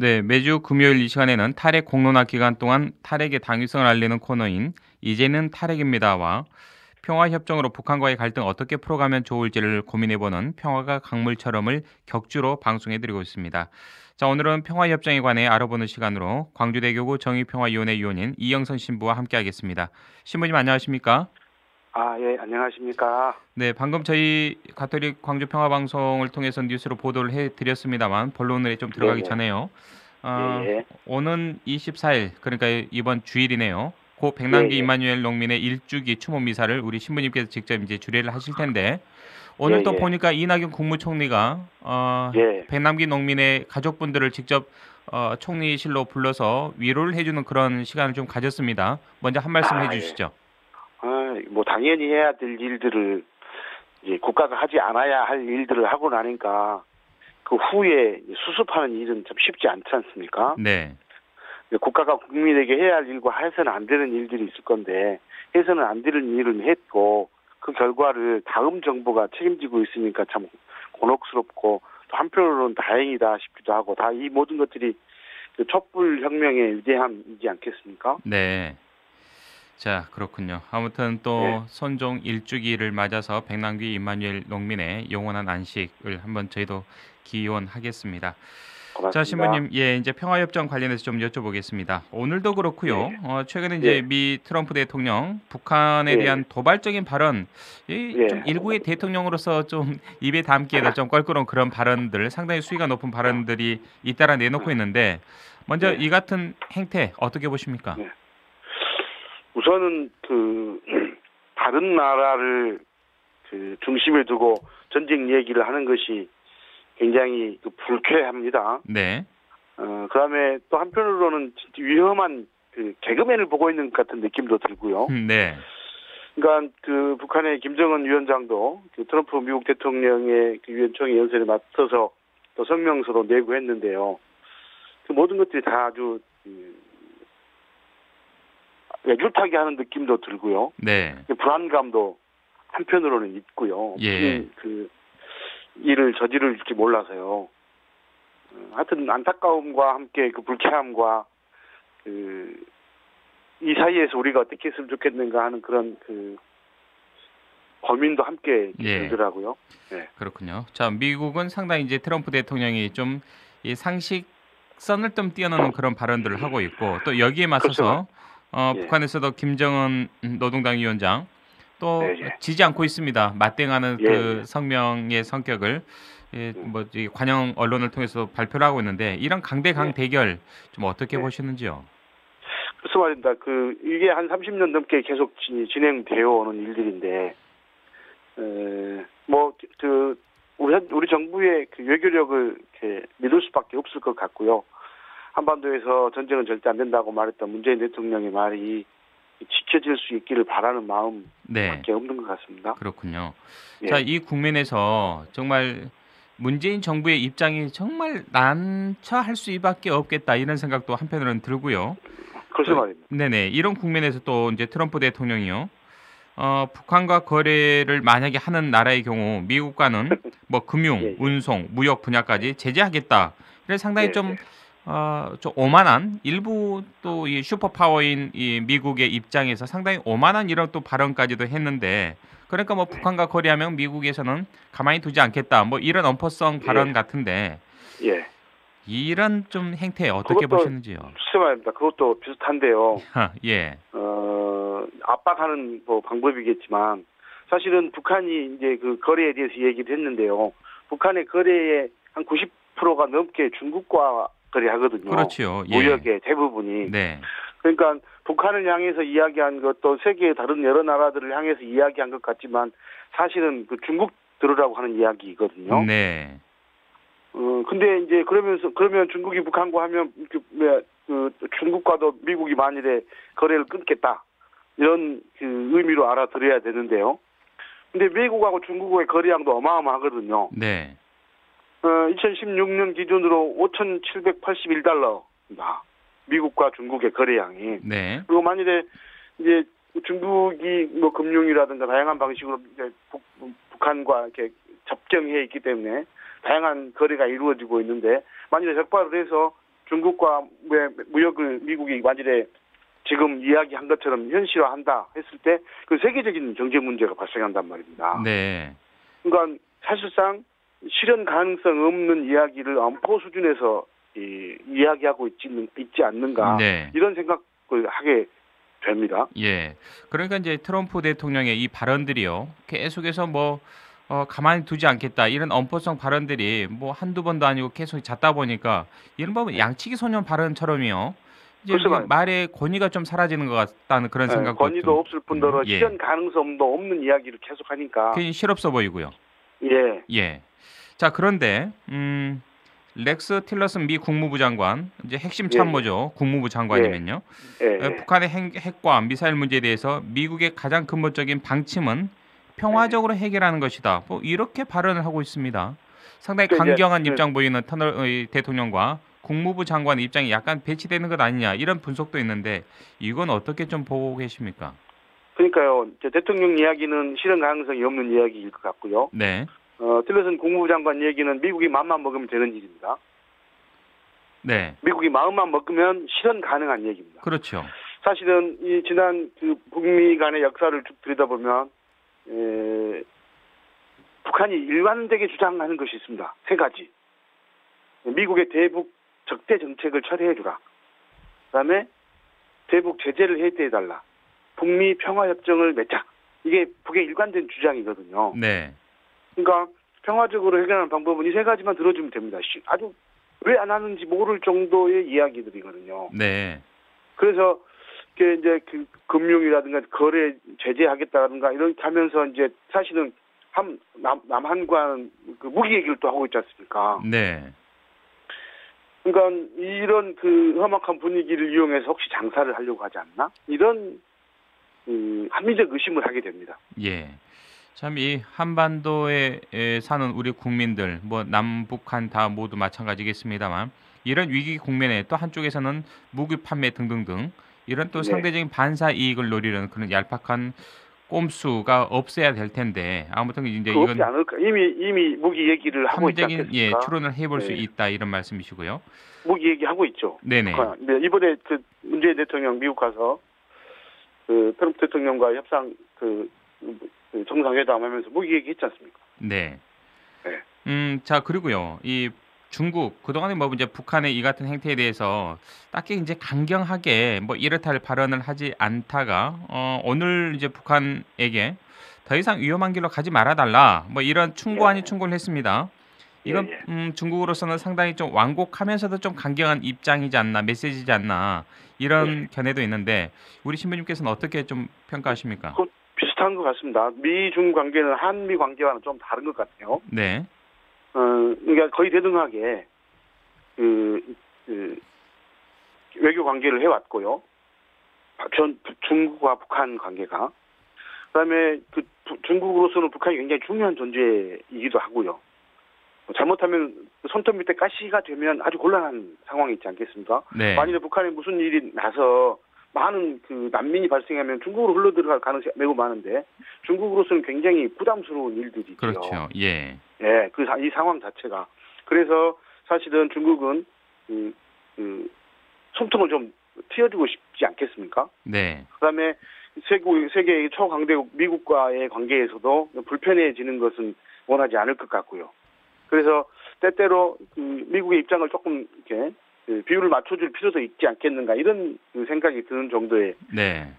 네, 매주 금요일 이 시간에는 탈핵 공론화 기간 동안 탈핵의 당위성을 알리는 코너인 이제는 탈핵입니다와 평화협정으로 북한과의 갈등 어떻게 풀어가면 좋을지를 고민해보는 평화가 강물처럼을 격주로 방송해드리고 있습니다. 자, 오늘은 평화협정에 관해 알아보는 시간으로 광주대교구 정의평화위원회 위원인 이영선 신부와 함께하겠습니다. 신부님 안녕하십니까? 예, 안녕하십니까. 네, 방금 저희 가톨릭 광주 평화방송을 통해서 뉴스로 보도를 해드렸습니다만 본론에 좀 들어가기 네네. 전에요. 예, 어, 예. 오는 24일, 그러니까 이번 주일이네요. 고 예, 백남기 예. 임마누엘 농민의 일주기 추모 미사를 우리 신부님께서 직접 이제 주례를 하실 텐데 예, 오늘 또 예. 보니까 이낙연 국무총리가 예. 백남기 농민의 가족분들을 직접 총리실로 불러서 위로를 해주는 그런 시간을 좀 가졌습니다. 먼저 한 말씀 예. 해주시죠. 뭐 당연히 해야 될 일들을 이제 국가가 하지 않아야 할 일들을 하고 나니까 그 후에 수습하는 일은 참 쉽지 않지 않습니까? 네, 국가가 국민에게 해야 할 일과 해서는 안 되는 일들이 있을 건데 해서는 안 되는 일은 했고 그 결과를 다음 정부가 책임지고 있으니까 참 곤혹스럽고 또 한편으로는 다행이다 싶기도 하고 다 이 모든 것들이 그 촛불 혁명의 위대함이지 않겠습니까? 네. 자, 그렇군요. 아무튼 예, 또 선종 일주기를 맞아서 백남기 임마누엘 농민의 영원한 안식을 한번 저희도 기원하겠습니다. 자, 고맙습니다. 신부님, 예, 이제 평화협정 관련해서 좀 여쭤보겠습니다. 오늘도 그렇고요. 예, 최근에 이제 예, 미 트럼프 대통령 북한에 예, 대한 도발적인 발언, 좀 예, 일국의 대통령으로서 좀 입에 담기에도 좀 껄끄러운 그런 발언들, 상당히 수위가 높은 발언들이 잇따라 내놓고 있는데, 먼저 예, 이 같은 행태 어떻게 보십니까? 예. 우선은 다른 나라를 중심에 두고 전쟁 얘기를 하는 것이 굉장히 불쾌합니다. 네, 그다음에 또 한편으로는 진짜 위험한 개그맨을 보고 있는 것 같은 느낌도 들고요. 네, 그러니까 북한의 김정은 위원장도 트럼프 미국 대통령의 유엔총회 연설에 맞서서 또 성명서도 내고 했는데요. 그 모든 것들이 다 아주 애줄타게 하는 느낌도 들고요. 네, 불안감도 한편으로는 있고요. 예. 무슨 일을 저지를지 몰라서요. 하여튼 안타까움과 함께 그 불쾌함과 이 사이에서 우리가 어떻게 했으면 좋겠는가 하는 그런 고민도 함께 예, 들더라고요. 네. 그렇군요. 자, 미국은 상당히 이제 트럼프 대통령이 좀 이 상식선을 좀 뛰어넘는 그런 발언들을 하고 있고 또 여기에 그렇죠. 맞서서 예. 북한에서도 김정은 노동당 위원장 또 네, 예. 지지 않고 있습니다. 맞대응하는 예, 그 예. 성명의 성격을 음. 이 관영 언론을 통해서 발표를 하고 있는데 이런 강대강 예. 대결 좀 어떻게 예. 보시는지요? 그래서 말입니다. 이게 한 30년 넘게 계속 진행되어 오는 일들인데, 뭐, 우리 정부의 외교력을 이렇게 믿을 수밖에 없을 것 같고요. 한반도에서 전쟁은 절대 안 된다고 말했던 문재인 대통령의 말이 지켜질 수 있기를 바라는 네, 마음밖에 없는 것 같습니다. 그렇군요. 자, 예, 이 국면에서 정말 문재인 정부의 입장이 정말 난처할 수밖에 없겠다 이런 생각도 한편으로는 들고요. 그래서 또 말입니다. 네네 이런 국면에서 또 이제 트럼프 대통령이요. 북한과 거래를 만약에 하는 나라의 경우 미국과는 뭐 예, 금융, 예, 운송, 무역 분야까지 제재하겠다. 그래서 예, 상당히 예. 좀 오만한 일부 또 이 슈퍼파워인 이 미국의 입장에서 상당히 오만한 이런 또 발언까지도 했는데 그러니까 뭐 북한과 거래하면 미국에서는 가만히 두지 않겠다. 뭐 이런 엄포성 예, 발언 같은데 예. 이런 좀 행태 어떻게 그것도 보시는지요? 글쎄 말입니다. 그것도 비슷한데요. 예, 압박하는 뭐 방법이겠지만 사실은 북한이 이제 그 거래에 대해서 얘기를 했는데요. 북한의 거래의 한 90%가 넘게 중국과 거래하거든요. 그렇지요. 예, 무역의 대부분이. 네, 그러니까 북한을 향해서 이야기한 것도 세계의 다른 여러 나라들을 향해서 이야기한 것 같지만 사실은 중국 들으라고 하는 이야기거든요. 네, 근데 이제 그러면 중국이 북한과 하면 중국과도 미국이 만일에 거래를 끊겠다. 이런 의미로 알아들어야 되는데요. 근데 미국하고 중국의 거래량도 어마어마하거든요. 네. 2016년 기준으로 5,781달러입니다. 미국과 중국의 거래량이. 네. 그리고 만일에 이제 중국이 뭐 금융이라든가 다양한 방식으로 이제 북한과 이렇게 접경해 있기 때문에 다양한 거래가 이루어지고 있는데 만일에 적발을 해서 중국과 무역을 미국이 만일에 지금 이야기한 것처럼 현실화한다 했을 때 그 세계적인 경제 문제가 발생한단 말입니다. 네. 그러니까 사실상 실현 가능성 없는 이야기를 안보 수준에서 이야기하고 있지 않는가 네. 이런 생각을 하게 됩니다. 예. 그러니까 이제 트럼프 대통령의 이 발언들이요. 계속해서 뭐 가만히 두지 않겠다. 이런 엄포성 발언들이 뭐 한두 번도 아니고 계속 잦다 보니까 이런 뭐 양치기 소년 발언처럼요. 이제 글쎄 그 말입니다. 말의 권위가 좀 사라지는 것 같다는 그런 생각도 권위도 좀 없을 뿐더러 예. 실현 가능성도 없는 이야기를 계속하니까 괜히 실없어 보이고요. 예. 예. 자, 그런데 렉스 틸러슨 미 국무부 장관, 이제 핵심 참모죠. 국무부 장관이면요. 예. 북한의 핵과 미사일 문제에 대해서 미국의 가장 근본적인 방침은 평화적으로 해결하는 것이다. 뭐 이렇게 발언을 하고 있습니다. 상당히 그러니까 이제 강경한 입장 보이는 터널 대통령과 국무부 장관 입장이 약간 배치되는 것 아니냐 이런 분석도 있는데 이건 어떻게 좀 보고 계십니까? 그러니까요. 이제 대통령 이야기는 실현 가능성이 없는 이야기일 것 같고요. 네. 틸러슨 국무부 장관 얘기는 미국이 마음만 먹으면 되는 일입니다. 네. 미국이 마음만 먹으면 실현 가능한 얘기입니다. 그렇죠. 사실은 이 지난 그 북미 간의 역사를 쭉 들여다보면 북한이 일관되게 주장하는 것이 있습니다. 세 가지. 미국의 대북 적대 정책을 철회해주라. 그다음에 대북 제재를 해제해달라. 북미 평화협정을 맺자. 이게 북의 일관된 주장이거든요. 네. 그러니까 평화적으로 해결하는 방법은 이 세 가지만 들어주면 됩니다. 아주 왜 안 하는지 모를 정도의 이야기들이거든요. 네. 그래서 이제 그 금융이라든가 거래 제재하겠다라든가 이렇게 하면서 이제 사실은 남한과는 그 무기 얘기를 또 하고 있지 않습니까? 네. 그러니까 이런 그 험악한 분위기를 이용해서 혹시 장사를 하려고 하지 않나? 이런 합리적 의심을 하게 됩니다. 예. 참 이 한반도에 사는 우리 국민들 뭐 남북한 다 모두 마찬가지겠습니다만 이런 위기 국면에 또 한쪽에서는 무기 판매 등등등 이런 또 네. 상대적인 반사 이익을 노리는 그런 얄팍한 꼼수가 없어야 될 텐데 아무튼 이제 없지 이건 않을까? 이미 무기 얘기를 하고 있지 합리적인 않겠습니까? 추론을 해볼 수 네. 있다 이런 말씀이시고요. 무기 얘기하고 있죠. 네네. 네, 이번에 그 문재인 대통령 미국 가서 그 트럼프 대통령과 협상 그 정상회담하면서 무기 얘기했지 않습니까? 네. 네. 자 그리고요. 이 중국 그동안에 뭐 이제 북한의 이 같은 행태에 대해서 딱히 이제 강경하게 뭐 이렇다 할 발언을 하지 않다가 오늘 이제 북한에게 더 이상 위험한 길로 가지 말아달라 뭐 이런 충고 아닌 충고를 했습니다. 이건 중국으로서는 상당히 좀 완곡하면서도 좀 강경한 입장이지 않나 메시지지 않나 이런 견해도 있는데 우리 신부님께서는 어떻게 좀 평가하십니까? 비슷한 것 같습니다. 미중 관계는 한미 관계와는 좀 다른 것 같아요. 네. 그러니까 거의 대등하게 외교 관계를 해왔고요. 중국과 북한 관계가. 그다음에 중국으로서는 북한이 굉장히 중요한 존재이기도 하고요. 잘못하면 손톱 밑에 가시가 되면 아주 곤란한 상황이 있지 않겠습니까? 네. 만일에 북한에 무슨 일이 나서 많은 그 난민이 발생하면 중국으로 흘러들어갈 가능성이 매우 많은데 중국으로서는 굉장히 부담스러운 일들이죠. 그렇죠. 예. 예, 이 상황 자체가. 그래서 사실은 중국은 손톱을 좀 틔워주고 싶지 않겠습니까? 네. 그다음에 세계의 초강대국 미국과의 관계에서도 불편해지는 것은 원하지 않을 것 같고요. 그래서 때때로 미국의 입장을 조금 이렇게 비율을 맞춰줄 필요도 있지 않겠는가 이런 생각이 드는 정도의 네.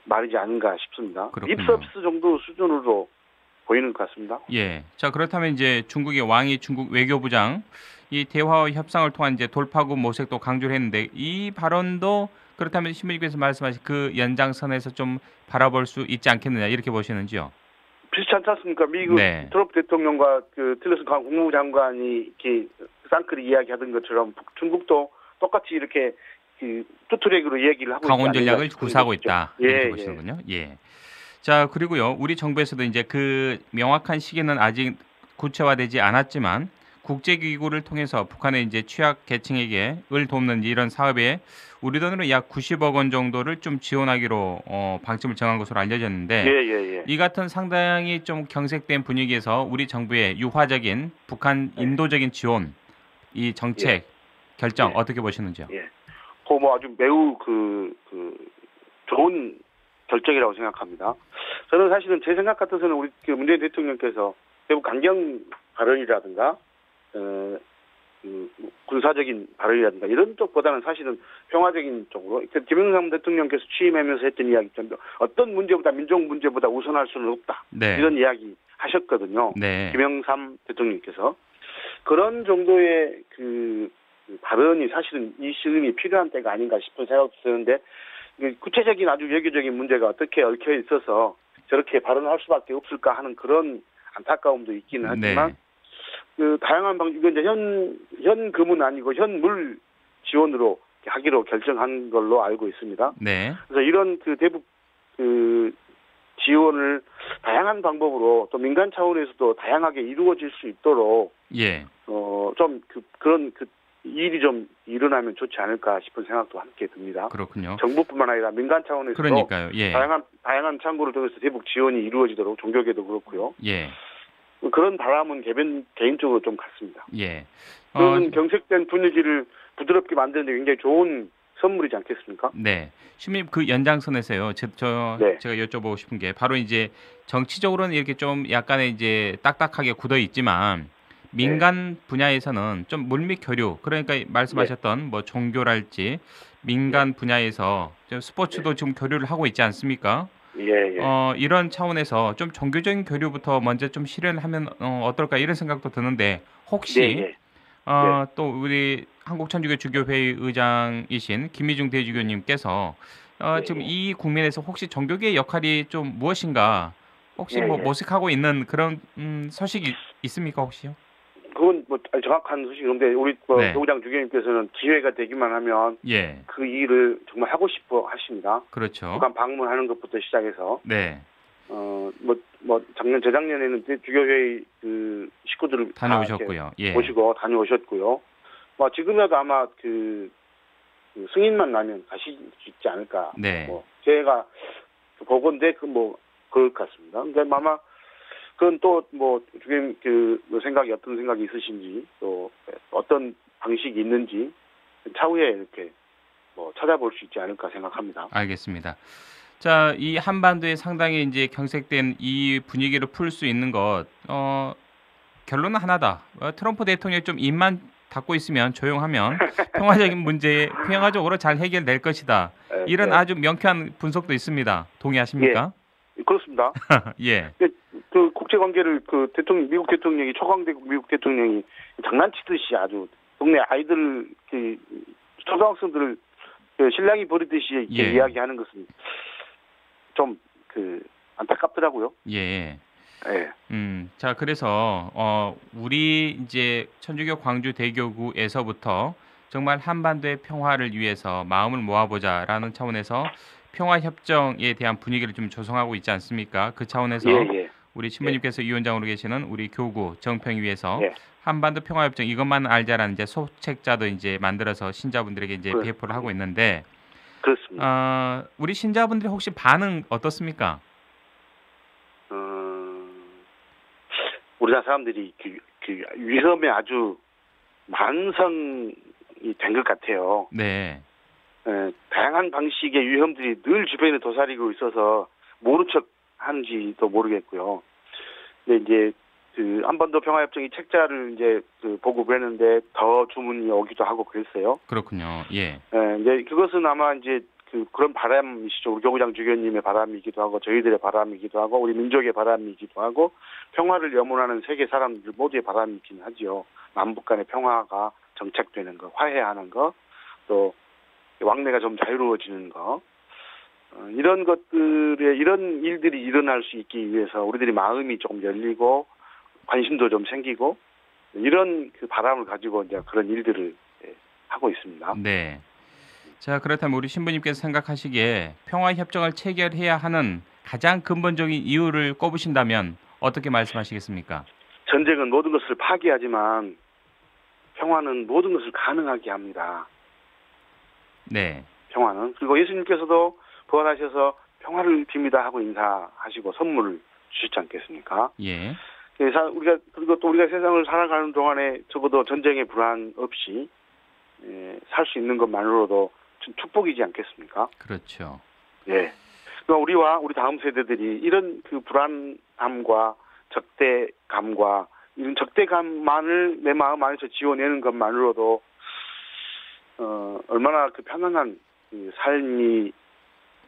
말이지 않은가 싶습니다. 그렇군요. 립서비스 정도 수준으로 보이는 것 같습니다. 예. 자 그렇다면 이제 중국의 왕이 중국 외교부장 이 대화와 협상을 통한 이제 돌파구 모색도 강조를 했는데 이 발언도 그렇다면 신부님께서 말씀하신 그 연장선에서 좀 바라볼 수 있지 않겠느냐 이렇게 보시는지요? 비슷하지 않습니까? 미국 네. 트럼프 대통령과 틸러슨 국무부 장관이 이렇게 쌍끌이 이야기하던 것처럼 중국도 똑같이 이렇게 투트랙으로 얘기를 하고 강원 있지 전략을 않느냐 구사하고 있다 이렇게 예, 보시는군요. 예. 자 그리고요 우리 정부에서도 이제 그 명확한 시기는 아직 구체화되지 않았지만 국제기구를 통해서 북한의 이제 취약 계층에게 을 돕는 이런 사업에 우리 돈으로 약 90억 원 정도를 좀 지원하기로 방침을 정한 것으로 알려졌는데 예. 이 같은 상당히 좀 경색된 분위기에서 우리 정부의 유화적인 북한 인도적인 지원 이 정책 결정 예. 어떻게 보시는지요? 예. 그뭐 아주 매우 좋은 결정이라고 생각합니다. 저는 사실은 제 생각 같아서는 우리 문재인 대통령께서 대북 강경 발언이라든가 군사적인 발언이라든가 이런 쪽보다는 사실은 평화적인 쪽으로 김영삼 대통령께서 취임하면서 했던 이야기처럼 어떤 문제보다 민족 문제보다 우선할 수는 없다. 네. 이런 이야기 하셨거든요. 네. 김영삼 대통령께서 그런 정도의 그 발언이 사실은 이 시점이 필요한 때가 아닌가 싶은 생각도 드는데 구체적인 아주 외교적인 문제가 어떻게 얽혀 있어서 저렇게 발언할 수밖에 없을까 하는 그런 안타까움도 있기는 하지만 그 다양한 방식 이건 이제 현금은 아니고 현물 지원으로 하기로 결정한 걸로 알고 있습니다. 네. 그래서 이런 그 대북 그 지원을 다양한 방법으로 또 민간 차원에서도 다양하게 이루어질 수 있도록 예. 좀 그런 일이 좀 일어나면 좋지 않을까 싶은 생각도 함께 듭니다. 그렇군요. 정부뿐만 아니라 민간 차원에서도 그러니까요. 예. 다양한 창구를 통해서 대북 지원이 이루어지도록 종교계도 그렇고요. 예. 그런 바람은 개인적으로 좀 같습니다. 예. 그런 경색된 분위기를 부드럽게 만드는데 굉장히 좋은 선물이지 않겠습니까? 네. 시민 그 연장선에서요. 네. 제가 여쭤보고 싶은 게 바로 이제 정치적으로는 이렇게 좀 약간의 이제 딱딱하게 굳어 있지만 민간 분야에서는 좀 물밑 교류, 그러니까 말씀하셨던 뭐 종교랄지 민간 분야에서 좀 스포츠도 지금 교류를 하고 있지 않습니까? 예. 이런 차원에서 좀 종교적인 교류부터 먼저 좀 실현하면 어떨까 이런 생각도 드는데 혹시 또 우리 한국천주교 주교회의 의장이신 김희중 대주교님께서 지금 이 국면에서 혹시 종교계의 역할이 좀 무엇인가 혹시 뭐 모색하고 있는 그런 소식이 있습니까 혹시요? 그건 뭐 정확한 소식인데 우리 의장 주교님께서는 기회가 되기만 하면 그 일을 정말 하고 싶어 하십니다. 그렇죠. 북한 방문하는 것부터 시작해서 네. 재작년에는 주교회의 그 식구들을 다녀오셨고요. 모시고 다녀오셨고요. 지금이라도 아마 그 승인만 나면 가시지 않을까. 네. 제가 보건데 그럴 것 같습니다. 근데 아마 그건 또 주교님 어떤 생각이 있으신지 또 어떤 방식이 있는지 차후에 이렇게 찾아볼 수 있지 않을까 생각합니다. 알겠습니다. 자, 이 한반도에 상당히 이제 경색된 이 분위기를 풀 수 있는 것, 결론은 하나다. 트럼프 대통령이 좀 입만 닫고 있으면 조용하면 평화적인 문제에 평화적으로 잘 해결될 것이다. 이런 아주 명쾌한 분석도 있습니다. 동의하십니까? 예, 그렇습니다. 예. 그 국제 관계를 미국 대통령이 초강대국 미국 대통령이 장난치듯이 아주 동네 아이들 초등학생들을 신랑이 버리듯이 이야기하는 것은 좀 안타깝더라고요. 예. 자, 그래서 우리 이제 천주교 광주 대교구에서부터 정말 한반도의 평화를 위해서 마음을 모아보자라는 차원에서 평화 협정에 대한 분위기를 좀 조성하고 있지 않습니까? 그 차원에서 우리 신부님께서 위원장으로 계시는 우리 교구 정평위에서 한반도 평화 협정 이것만 알자라는 이제 소책자도 이제 만들어서 신자분들에게 이제 배포를 하고 있는데 그렇습니다. 우리 신자분들이 혹시 반응 어떻습니까? 우리나라 사람들이 그 위험에 아주 만성이 된 것 같아요. 네. 다양한 방식의 위험들이 늘 주변에 도사리고 있어서 모른 척 하는지도 모르겠고요. 근데 이제 그 한반도 평화협정이 책자를 이제 보급을 했는데 더 주문이 오기도 하고 그랬어요. 그렇군요. 예. 이제 그것은 아마 이제 그런 바람이시죠. 우리 교구장 주교님의 바람이기도 하고 저희들의 바람이기도 하고 우리 민족의 바람이기도 하고 평화를 염원하는 세계 사람들 모두의 바람이긴 하지요. 남북 간의 평화가 정착되는 거, 화해하는 거, 또 왕래가 좀 자유로워지는 거, 이런 것들에 이런 일들이 일어날 수 있기 위해서 우리들이 마음이 좀 열리고 관심도 좀 생기고 이런 바람을 가지고 이제 그런 일들을 하고 있습니다. 네. 자, 그렇다면 우리 신부님께서 생각하시기에 평화 협정을 체결해야 하는 가장 근본적인 이유를 꼽으신다면 어떻게 말씀하시겠습니까? 전쟁은 모든 것을 파괴하지만 평화는 모든 것을 가능하게 합니다. 네. 평화는. 그리고 예수님께서도 부활하셔서 평화를 빕니다 하고 인사하시고 선물을 주셨지 않겠습니까? 예. 그리고 또 우리가 세상을 살아가는 동안에 적어도 전쟁의 불안 없이 살 수 있는 것만으로도 좀 축복이지 않겠습니까? 그렇죠. 예. 그러니까 우리와 우리 다음 세대들이 이런 그 불안함과 적대감과 이런 적대감만을 내 마음 안에서 지워내는 것만으로도 얼마나 그 편안한 그 삶이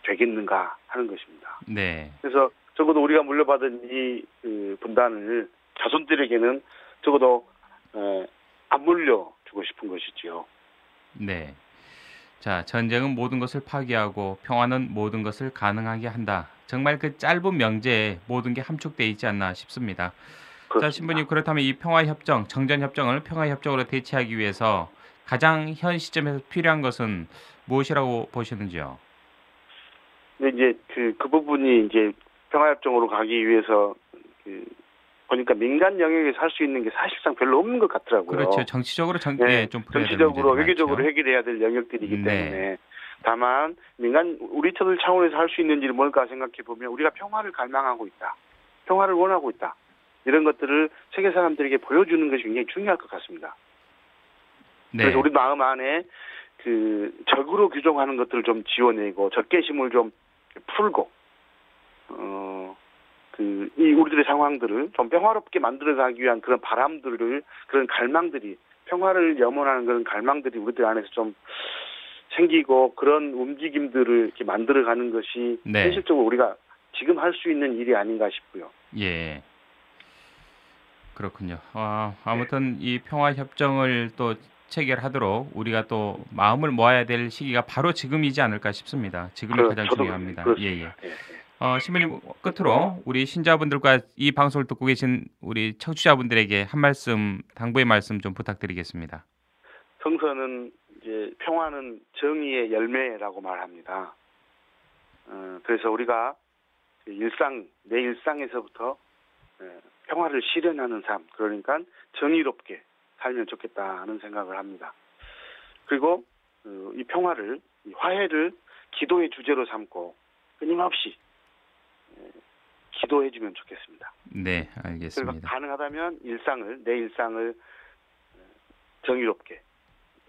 되겠는가 하는 것입니다. 네. 그래서 적어도 우리가 물려받은 이 그 분단을 자손들에게는 적어도 안 물려주고 싶은 것이지요. 네. 자, 전쟁은 모든 것을 파괴하고 평화는 모든 것을 가능하게 한다. 정말 그 짧은 명제에 모든 게 함축되어 있지 않나 싶습니다. 자, 그렇습니다. 신부님, 그렇다면 이 평화협정, 정전협정을 평화협정으로 대체하기 위해서 가장 현 시점에서 필요한 것은 무엇이라고 보시는지요? 근데 이제 그 부분이 이제 평화협정으로 가기 위해서 보니까 민간 영역에서 할 수 있는 게 사실상 별로 없는 것 같더라고요. 그렇죠. 정치적으로 네, 좀 풀어야 될 정치적으로 문제들이 외교적으로 많죠. 해결해야 될 영역들이기 네. 때문에 다만 우리들 차원에서 할 수 있는 일이 뭘까 생각해 보면 우리가 평화를 갈망하고 있다, 평화를 원하고 있다, 이런 것들을 세계 사람들에게 보여주는 것이 굉장히 중요할 것 같습니다. 네. 그래서 우리 마음 안에 그 적으로 규정하는 것들을 좀 지워내고 적개심을 좀 풀고 이 우리들의 상황들을 좀 평화롭게 만들어가기 위한 그런 바람들을, 그런 갈망들이, 평화를 염원하는 그런 갈망들이 우리들 안에서 좀 생기고 그런 움직임들을 이렇게 만들어가는 것이 네. 현실적으로 우리가 지금 할 수 있는 일이 아닌가 싶고요. 예. 그렇군요. 아무튼 이 평화협정을 또 체결하도록 우리가 또 마음을 모아야 될 시기가 바로 지금이지 않을까 싶습니다. 지금이 가장 저도 중요합니다. 그렇습니다. 예. 신부님, 끝으로 우리 신자분들과 이 방송을 듣고 계신 우리 청취자분들에게 한 말씀, 당부의 말씀 좀 부탁드리겠습니다. 성서는 이제 평화는 정의의 열매라고 말합니다. 그래서 우리가 내 일상에서부터 평화를 실현하는 삶, 그러니까 정의롭게 살면 좋겠다는 생각을 합니다. 그리고 이 평화를, 이 화해를 기도의 주제로 삼고 끊임없이 기도해주면 좋겠습니다. 네, 그리고 알겠습니다. 가능하다면 내 일상을 정의롭게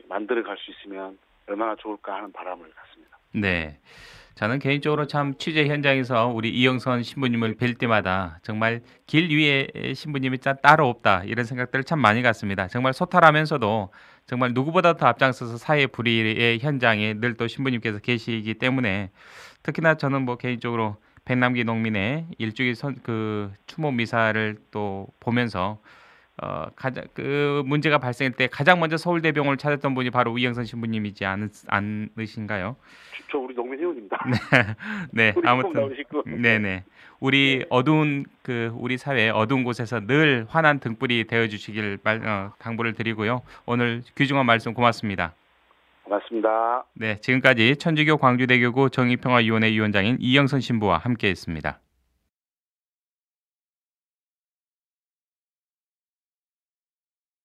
만들어갈 수 있으면 얼마나 좋을까 하는 바람을 갖습니다. 네. 저는 개인적으로 참 취재 현장에서 우리 이영선 신부님을 뵐 때마다 정말 길 위에 신부님이 따로 없다, 이런 생각들을 참 많이 갖습니다. 정말 소탈하면서도 정말 누구보다 더 앞장서서 사회 불의의 현장에 늘 또 신부님께서 계시기 때문에 특히나 저는 뭐 개인적으로 백남기 농민의 일주기 추모 미사를 또 보면서 가장 그 문제가 발생할 때 가장 먼저 서울대병원을 찾았던 분이 바로 이영선 신부님이지 않으신가요? 저 우리 농민 회원입니다. 네, 우리 아무튼 나오시고. 네네. 우리 어두운 우리 사회 어두운 곳에서 늘 환한 등불이 되어 주시길 당부를 드리고요. 오늘 귀중한 말씀 고맙습니다. 고맙습니다. 네, 지금까지 천주교 광주대교구 정의평화위원회 위원장인 이영선 신부와 함께했습니다.